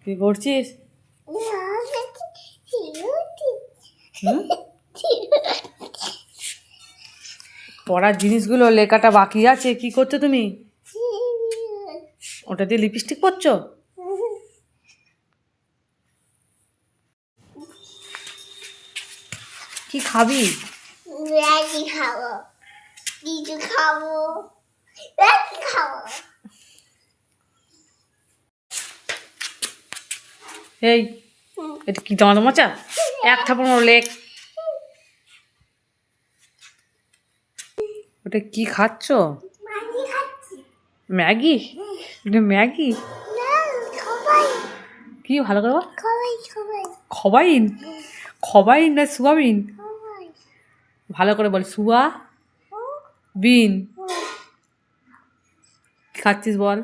কি করছিস? পড়ার জিনিসগুলো লেখাটা বাকি আছে, কি করছো তুমি? ওটা দিয়ে লিপস্টিক পরছো? কি খাবি? ম্যাগি খাবো, কিছু খাবো, ম্যাগি খাবো। এই এটা কি দাঁত মোচা? এক থাপড় মারলে ওটা কি খাচ্ছ? ম্যাগি খাচ্ছি। ম্যাগি? এটা ম্যাগি? না, খাবাই, কি ভালো করে বল। খাবাই, খাবাই, খবাইন? খবাইন না সোয়াবিন? খাবাই। ভালো করে বল। সুয়া বিন কি খাচ্ছিস বল?